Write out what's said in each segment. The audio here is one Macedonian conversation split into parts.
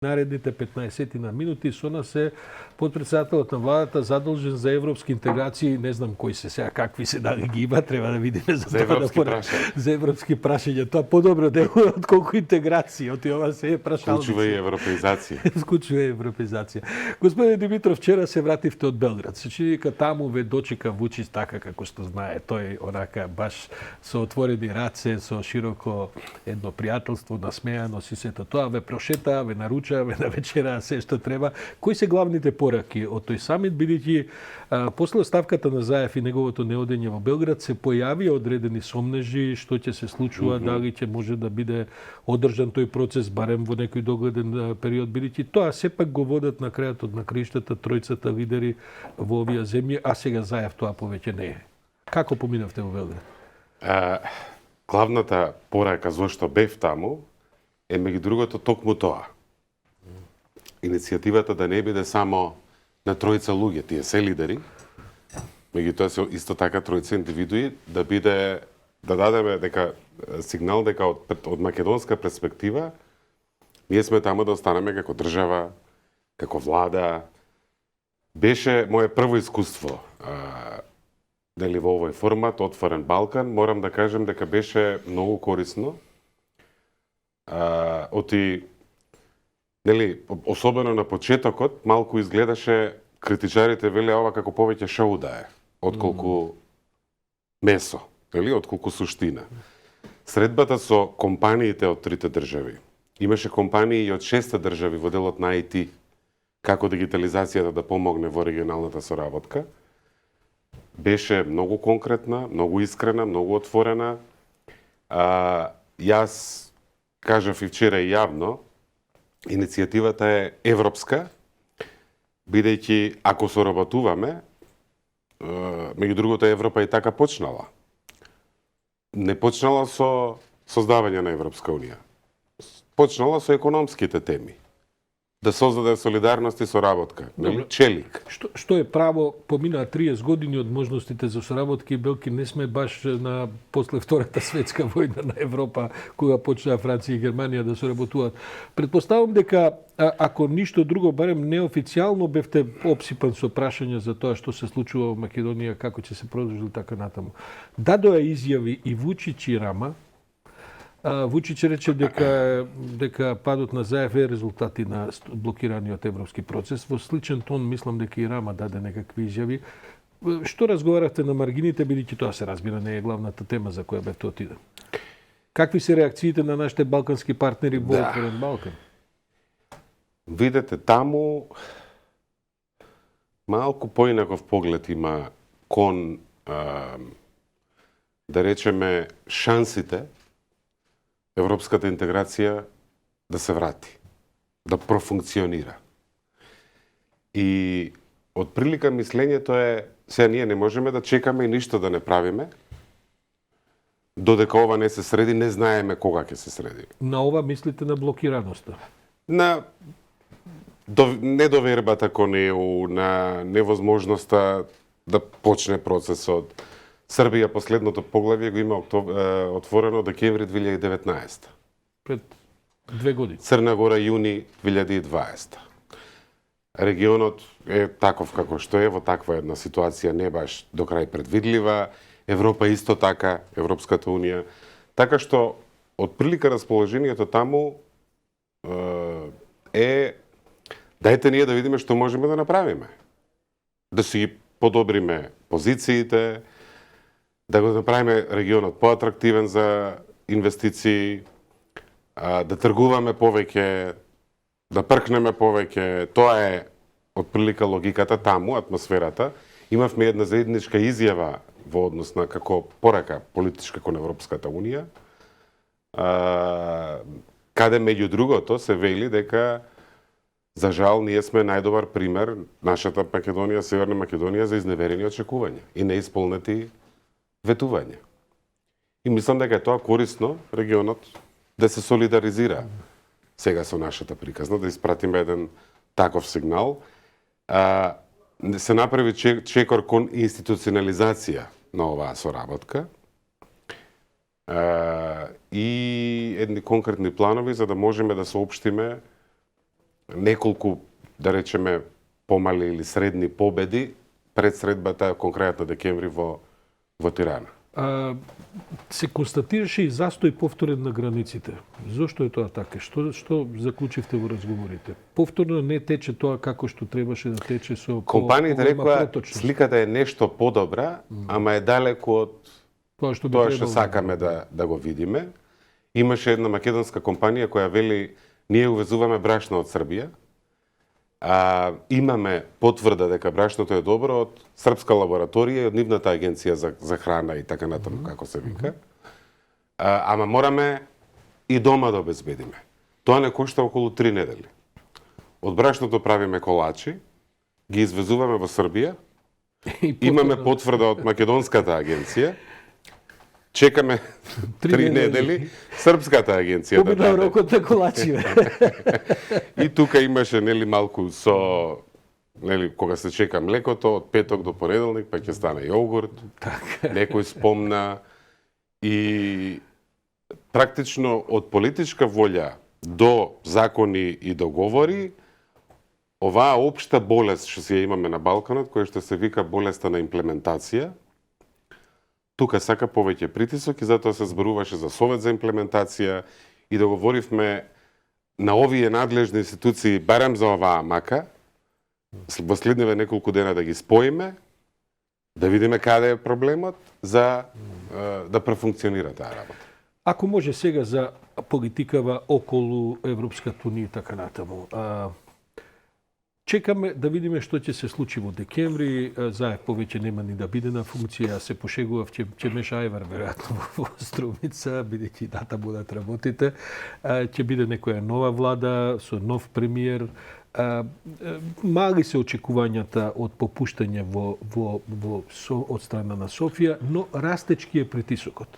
наредните 15 на минути со нас е подпредседателот на владата задолжен за европски интеграции, не знам кои се сега, какви се, дали ги има, треба да видиме за европски прашања. За европски прашања, тоа подобро делува од колку интеграции, оти ова се е прашалници. Вклучува и европеизација. Вклучува и европеизација. Господин Димитров, вчера се вративте од Белград. Се чини дека таму ве дочека Вучич така како што знае, тој онака баш со отворени раце, со широко едно пријателство, насмеано си сето тоа, ве прошета, ве наруча, ве на вечера, се што треба. Кои се главните пораки од тој самит, бидејќи после оставката на Заев и неговото неодење во Белград се појави одредени сомнежи што ќе се случува, дали ќе може да биде одржан тој процес барем во некој догледен период, бидејќи тоа сепак го водат на крајот на краиштата тројцата лидери во овие земји, а сега Заев тоа повеќе не е. Како поминавте во Белград? Главната порака зашто бев таму е меѓу другото токму тоа. Иницијативата да не биде само на тројца луѓе, тие се лидери, меѓутоа се исто така тројца индивидуи, да биде, да дадеме дека сигнал дека од македонска перспектива ние сме таму да останеме како држава, како влада. Беше мое прво искуство дали во овој формат, Отворен Балкан, морам да кажем дека беше многу корисно. Оти, нели, особено на почетокот, малку изгледаше, критичарите велеа ова како повеќе шоу да е, отколку месо, нели, отколку суштина. Средбата со компаниите од трите држави. Имаше компании и од 6 држави во делот на IT, како дигитализацијата да помогне во регионалната соработка. Беше многу конкретна, многу искрена, многу отворена. Јас кажав и вчера и јавно, иницијативата е европска, бидејќи ако соработуваме, меѓу другото Европа и така почнала. Не почнала со создавање на Европска унија. Почнала со економските теми. Да создаде солидарност и соработка. Челик. Што е право, поминаа 30 години од можностите за соработки, белки не сме баш на после Втората светска војна на Европа, кога почнаа Франција и Германија да соработуваат. Предпоставам дека, ако ништо друго, барем неофицијално бевте обсипан со прашања за тоа што се случува во Македонија, како ќе се продолжи така натаму. Дадоа изјави и Вучич и Рама. Вучич рече дека падот на Заев е резултати на блокираниот европски процес. Во сличен тон мислам дека и Рама даде некакви изјави. Што разговаравте на маргините, бидејќи тоа се разбира не е главната тема за која бевте отиде? Какви се реакциите на нашите балкански партнери во Отворен Балкан? Видете, таму малку поинаков поглед има кон, да речеме, шансите европската интеграција да се врати, да профункционира. И од прилика мислењето е, сега ние не можеме да чекаме и ништо да не правиме, додека ова не се среди, не знаеме кога ќе се среди. На ова мислите на блокираноста? На недовербата кон ЕУ, на невозможноста да почне процесот. Србија последното поглавје го има отворено декември 2019. Пред 2 години. Црна Гора јуни 2020. Регионот е таков како што е, во таква една ситуација не баш до крај предвидлива. Европа исто така, Европската унија. Така што, од прилика расположението таму е дајте ние да видиме што можеме да направиме. Да си подобриме позициите, да го направиме регионот поатрактивен за инвестиции, да тргуваме повеќе, да пркнеме повеќе. Тоа е отприлика логиката таму, атмосферата. Имавме една заедничка изјава во однос на како порака политичка кон Европската унија, каде меѓу другото се вели дека за жал ние сме најдобар пример, нашата Македонија, Северна Македонија, за изневерени очекувања и неисполнети ветување. И мислам дека е тоа корисно регионот да се солидаризира сега со нашата приказна, да испратиме еден таков сигнал. Се направи чекор кон институционализација на оваа соработка и едни конкретни планови за да можеме да соопштиме неколку, да речеме, помали или средни победи пред средбата конкретно декември во Тирана. Се констатираше и застој повторен на границите. Зошто е тоа така? Што заклучивте во разговорите? Повторно не тече тоа како што требаше да тече со Компаниите рекоа проточност. сликата е нешто подобра, ама е далеку од Тоа што би тоа што требало сакаме да го видиме. Имаше една македонска компанија која вели ние увезуваме брашно од Србија. Имаме потврда дека брашното е добро од српска лабораторија и од нивната агенција за храна и така натаму како се вика. Ама мораме и дома да обезбедиме. Тоа не кошта околу 3 недели. Од брашното правиме колачи, ги извезуваме во Србија, имаме потврда од македонската агенција, чекаме 3 недели, српската агенција да Поминав даде. рокот на колачи. И тука имаше нели малку со кога се чека млекото од петок до понеделник, па ќе стане јогурт. Некој спомна и практично од политичка волја до закони и договори оваа општа болест што си ја имаме на Балканот, која што се вика болеста на имплементација, тука сака повеќе притисок и затоа се зборуваше за совет за имплементација и договоривме на овие надлежни институции барем за оваа мака, во следниве неколку дена да ги споиме, да видиме каде е проблемот за да профункционира таа работа. Ако може сега за политикава околу Европската унија и така натаму. Чекаме да видиме што ќе се случи во декември. Заев повеќе нема ни да биде на функција. Се пошегував ќе меша Ајвар веројатно во Струмица, бидејќи дата будат работите. Ќе биде некоја нова влада со нов премиер. Мали се очекувањата од попуштање од страна на Софија, но растечки е притисокот.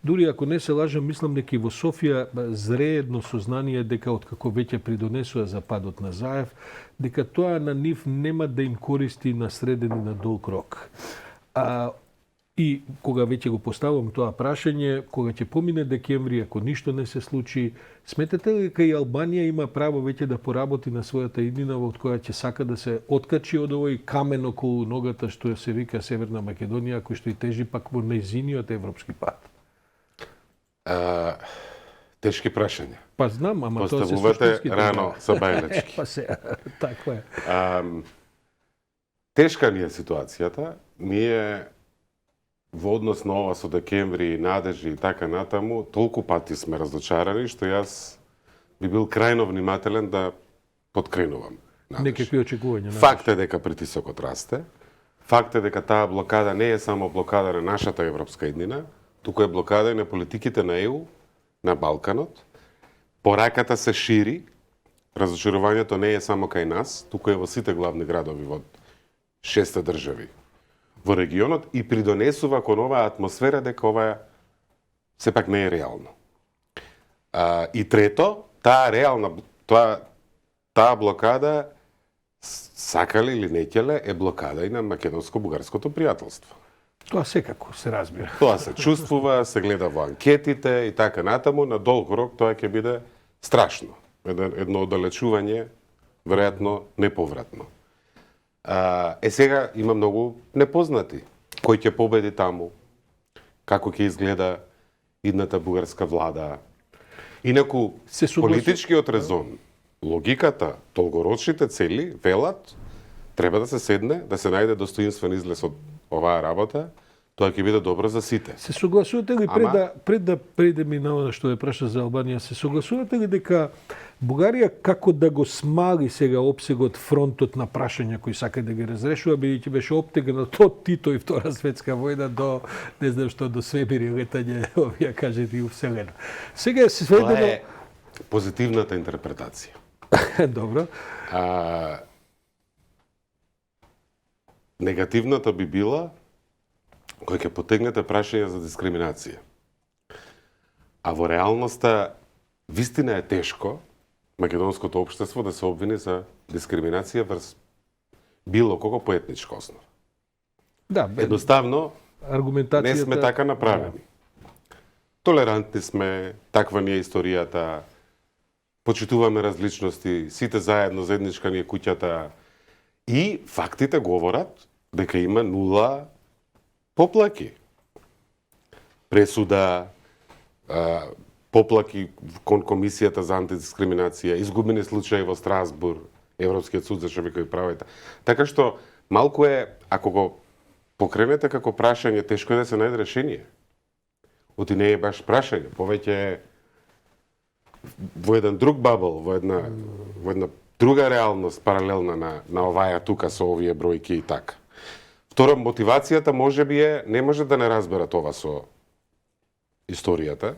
Дури ако не се лажам, мислам дека и во Софија зрее едно сознание дека откако веќе придонесува за падот на Заев, дека тоа на нив нема да им користи на среден и на долг рок. И кога веќе го поставам тоа прашање, кога ќе помине декември, ако ништо не се случи, сметате ли дека и Албанија има право веќе да поработи на својата иднина од која ќе сака да се откачи од овој камен околу ногата што се вика Северна Македонија, кој што и тежи пак во нејзиниот европски пат? Тешки прашања. Па знам, ама тоа се Поставувате суштински рано така. со бајлечки. Па се, така е. Тешка ни е ситуацијата. Ние во однос на ова со декември, надежи и така натаму, толку пати сме разочарани што јас би бил крајно внимателен да подкренувам надеж. Некакви очекувања. Факт е дека притисокот расте. Факт е дека таа блокада не е само блокада на нашата европска иднина, туку е блокада и на политиките на ЕУ, на Балканот. Пораката се шири, разочарувањето не е само кај нас, туку е во сите главни градови во 6 држави во регионот и придонесува кон оваа атмосфера дека ова сепак не е реално. И трето, таа блокада, сакале или неќеле, е блокада и на македонско-бугарското пријателство. Тоа секако се разбира. Тоа се чувствува, се гледа во анкетите и така натаму, на долг рок тоа ќе биде страшно. Едно оддалечување, веројатно неповратно. Сега има многу непознати. Кој ќе победи таму? Како ќе изгледа идната бугарска влада? Инаку, политичкиот резон, логиката, долгорочните цели велат, треба да се седне, да се најде достоинствен излез од оваа работа, тоа ќе биде добро за сите. Се согласувате ли пред да преидеме на она што ја праша за Албанија, се согласувате ли дека Бугарија како да го смали сега опсегот фронтот на прашања кои сака да ги разрешува, бидејќи беше оптегнат од Тито и Втора светска војна до не знам што, до свемир и летање, овие кажете и у вселена. Сега е сведено... Тоа е позитивната интерпретација. Добро. Негативната би била кој ќе потегнете прашање за дискриминација. А во реалноста, вистина е тешко македонското општество да се обвини за дискриминација врз било кого по етничка основа. Да, едноставно аргументацијата не сме така направени. Толерантни сме, таква ни е историјата. почитуваме различности, сите заедно, заедничка ни е куќата. И фактите говорат дека има нула поплаки. Пресуда, поплаки кон Комисијата за антидискриминација, изгубени случаи во Страсбур, Европскиот суд за човекови права. Така што малку е, ако го покренете како прашање, тешко е да се најде решение. Оти не е баш прашање, повеќе е во еден друг бабл, во една друга реалност паралелна на оваја тука со овие бројки и така. Второ, мотивацијата можеби е, не може да не разберат ова со историјата.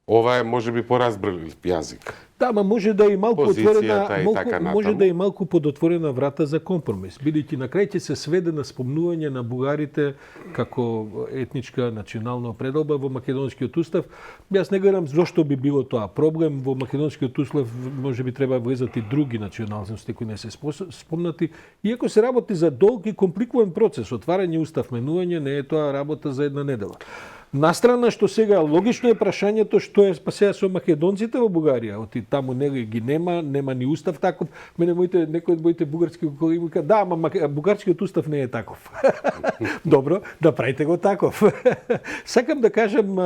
Ова е можеби поразбралив јазик. Да, ма може да е малку отворена, и така може да е малку подотворена врата за компромис. Бидејќи на крај ќе се сведе на спомнување на бугарите како етничка национална определба во македонскиот устав. Јас не гледам зошто би било тоа проблем. Во македонскиот устав можеби треба влезат и други националности кои не се спомнати. Иако се работи за долг и компликуван процес, отварање устав, менување, не е тоа работа за една недела. Настрана што сега логично е прашањето што е сега со македонците во Бугарија. Оти таму ги нема ни устав таков. Мене некои од моите бугарски колеги вика, да, ама бугарскиот устав не е таков. Добро, да правите го таков. Сакам да кажам,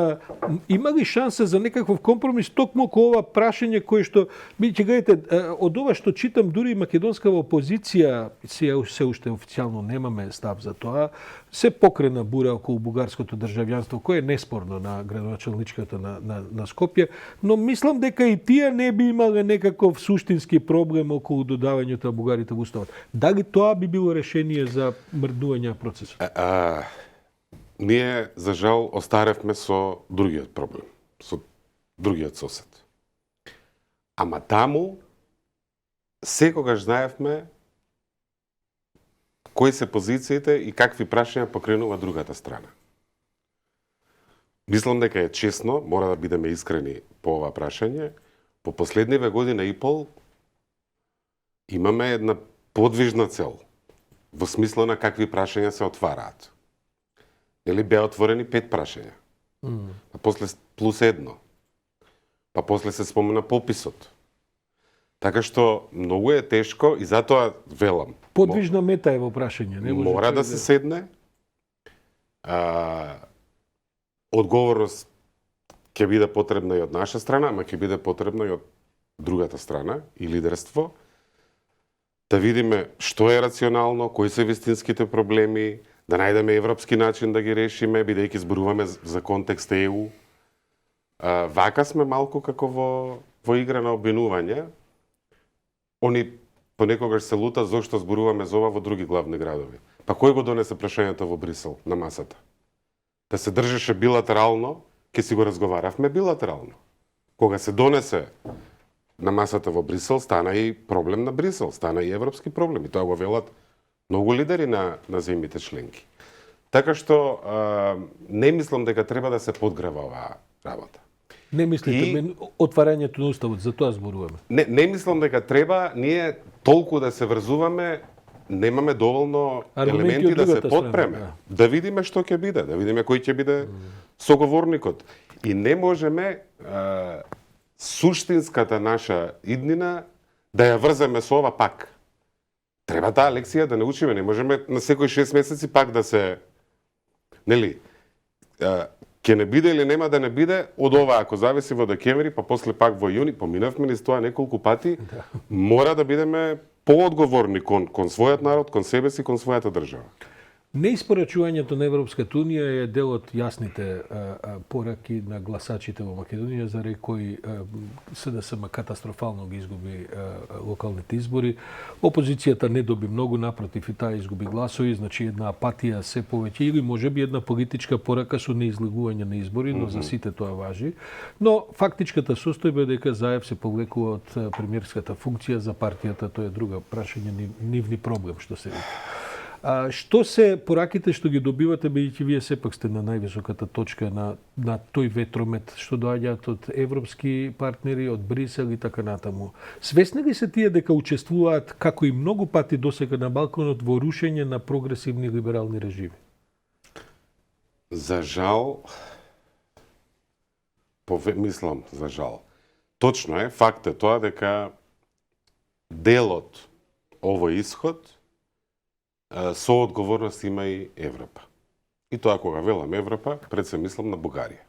има ли шанса за некаков компромис токму околу ова прашање кое што, бидејќи гледате, од ова што читам, дури македонска опозиција се уште официјално немаме став за тоа, се покрена бура околу бугарското државјанство, кое е неспорно на градоначалничката на Скопје, но мислам дека и тие не би имале некаков суштински проблем околу додавањето на бугарите во уставот. Дали тоа би било решение за мрдување на процесот? Ние, за жал, остаревме со другиот проблем, со другиот сосед. Ама таму, секогаш знаевме кои се позициите и какви прашања покренува другата страна. Мислам дека е честно, мора да бидеме искрени по ова прашање. По последниве година и пол имаме една подвижна цел во смисла на какви прашања се отвараат. Нели беа отворени 5 прашања. А после плюс 1. Па после се спомена пописот. Така што многу е тешко и затоа велам. Подвижна мета е во прашање. Мора да се седне. Одговорност ќе биде потребна и од наша страна, ама ќе биде потребна и од другата страна и лидерство. Да видиме што е рационално, кои се вистинските проблеми, да најдеме европски начин да ги решиме, бидејќи зборуваме за контекст ЕУ. Вака сме малку како во игра на обвинување. Они понекогаш се лута зошто зборуваме за ова во други главни градови. Па кој го донесе прашањето во Брисел на масата? Да се држеше билатерално, ќе си го разговаравме билатерално. Кога се донесе на масата во Брисел, стана и проблем на Брисел, стана и европски проблем. И тоа го велат многу лидери на земјите членки. Така што не мислам дека треба да се подгрева оваа работа. Не мислите, отварањето на уставот, за тоа зборуваме? Не мислам дека треба ние толку да се врзуваме, немаме доволно елементи да се подпреме. Да видиме што ќе биде, да видиме кој ќе биде соговорникот. И не можеме суштинската наша иднина да ја врземе со ова пак. Треба таа лекција да научиме, не можеме на секој 6 месеци пак да се... Нели? Ќе не биде или нема да не биде, од ова ако зависи во декември, па после пак во јуни, поминавме низ тоа неколку пати, мора да бидеме поодговорни кон својот народ, кон себе си, кон својата држава. Неиспорачувањето на Европската Унија е дел од јасните пораки на гласачите во Македонија, заради кои СДСМ катастрофално ги изгуби локалните избори. Опозицијата не доби многу, напротив и таа изгуби гласови, значи една апатија се повеќе или можеби една политичка порака со неизлегување на избори, но за сите тоа важи. Но фактичката состојба е дека Заев се повлекува од премиерската функција за партијата, тоа е друга прашање, нивни проблем што се вика. Што се пораките што ги добивате, бидејќи вие сепак сте на највисоката точка на тој ветромет што доаѓаат од европски партнери, од Брисел и така натаму? Свесни ли се тие дека учествуваат, како и многу пати досега на Балканот, во рушење на прогресивни либерални режими? За жал, мислам, за жал, точно е, факт е тоа дека дел од овој исход соодговорност има и Европа. И тоа кога велам Европа, пред се мислам на Бугарија.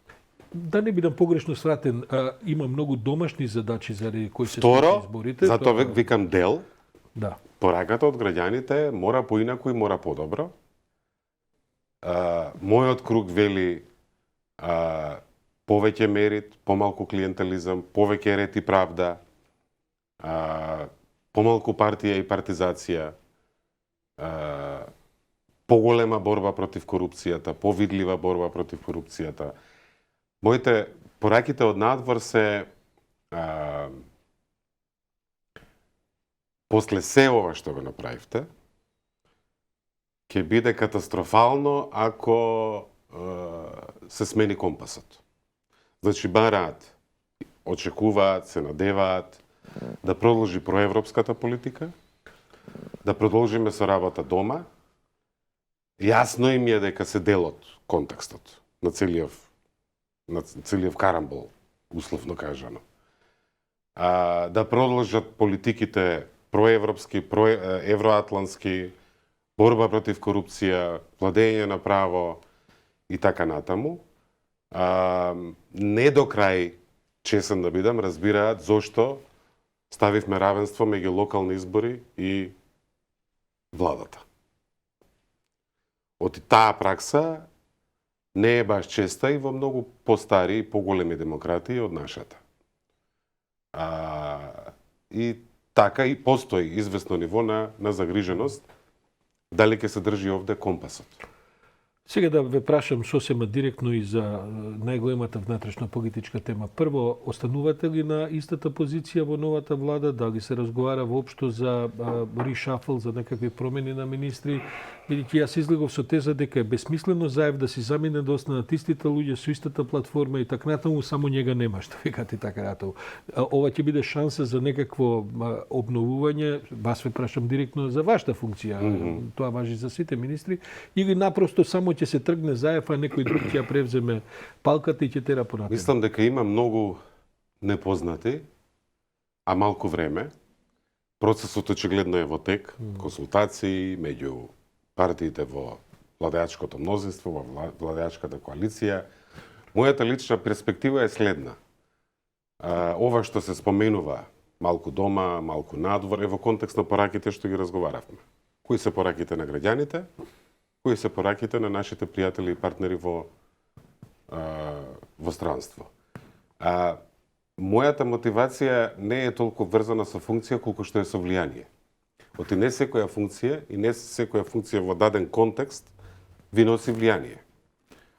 Да не бидам погрешно свратен, има многу домашни задачи заради кои се Второ, изборите. затоа викам дел, Да. пораката од граѓаните мора поинаку и мора подобро. Мојот круг вели повеќе мерит, помалку клиентелизам, повеќе ред и правда, помалку партија и партизација, поголема борба против корупцијата, повидлива борба против корупцијата. Моите пораките од надвор се после се ова што го направивте, ќе биде катастрофално ако се смени компасот. Значи, бараат, очекуваат, се надеваат да продолжи проевропската политика, да продолжиме со работа дома. Јасно им е дека се дел од контекстот на целиот карамбол, условно кажано. Да продолжат политиките проевропски, евроатлански, борба против корупција, владење на право и така натаму. Не до крај, чесен да бидам, разбираат зошто ставивме равенство меѓу локални избори и владата. Од таа пракса не е баш честа и во многу постари и поголеми демократии од нашата. И така и постои известно ниво на загриженост дали ќе се држи овде компасот. Сега да ве прашам сосема директно и за најголемата внатрешна политичка тема. Прво, останувате ли на истата позиција во новата влада? Дали се разговара воопшто за решафл, за некакви промени на министри? Бидејќи јас излегов со теза дека е бесмислено заев да си замине да останат истите луѓе со истата платформа и така натаму, само njega нема, што викате така натаму. Ова ќе биде шанса за некакво обновување, вас ве прашам директно за вашата функција, тоа важи за сите министри, или напросто само ќе се тргне заев, а некој друг ќе ја превземе палката и ќе тера понатаму? Мислам дека има многу непознати, а малку време. Процесот очигледно е во тек, консултации меѓу партиите во владеачкото мнозинство, во владеачката коалиција. Мојата лична перспектива е следна. Ова што се споменува, малку дома, малку надвор, е во контекст на пораките што ги разговаравме. Кои се пораките на граѓаните, кои се пораките на нашите пријатели и партнери во странство. Мојата мотивација не е толку врзана со функција, колку што е со влијание. Оти не секоја функција и не секоја функција во даден контекст ви носи влијание.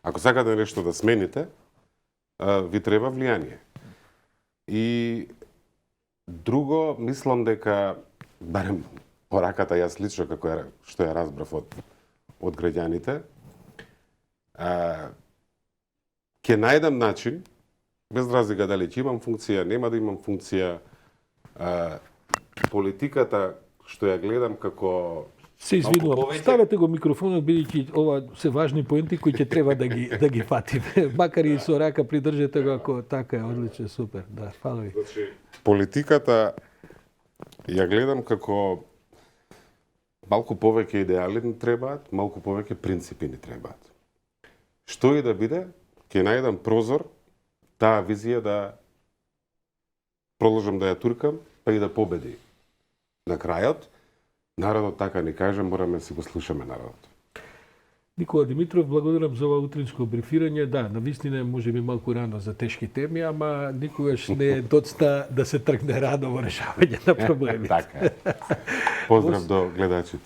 Ако сакате нешто да смените, ви треба влијание. И друго, мислам дека, барем пораката јас лично, како што ја разбрав од граѓаните, ќе најдам начин, без разлика дали ќе имам функција, нема да имам функција, политиката што ја гледам како... Се извинувам, ставете го микрофонот, бидејќи ова се важни поенти кои ќе треба да ги фатиме. Макар и со рака придржете го, ако така е, одлично, супер. Да, фала ви. Значи, политиката ја гледам како малку повеќе идеали ни требаат, малку повеќе принципи ни требаат. Што и да биде, ќе најдам прозор таа визија да продолжам да ја туркам, па и да победи. На крајот, народот така ни каже, мораме да си го слушаме народот. Никола Димитров, благодарам за ова утринско брифирање. Да, навистина може би малку рано за тешки теми, ама никогаш не е доцна да се тргне рано во решавање на проблеми. Така е. Поздрав до гледачите.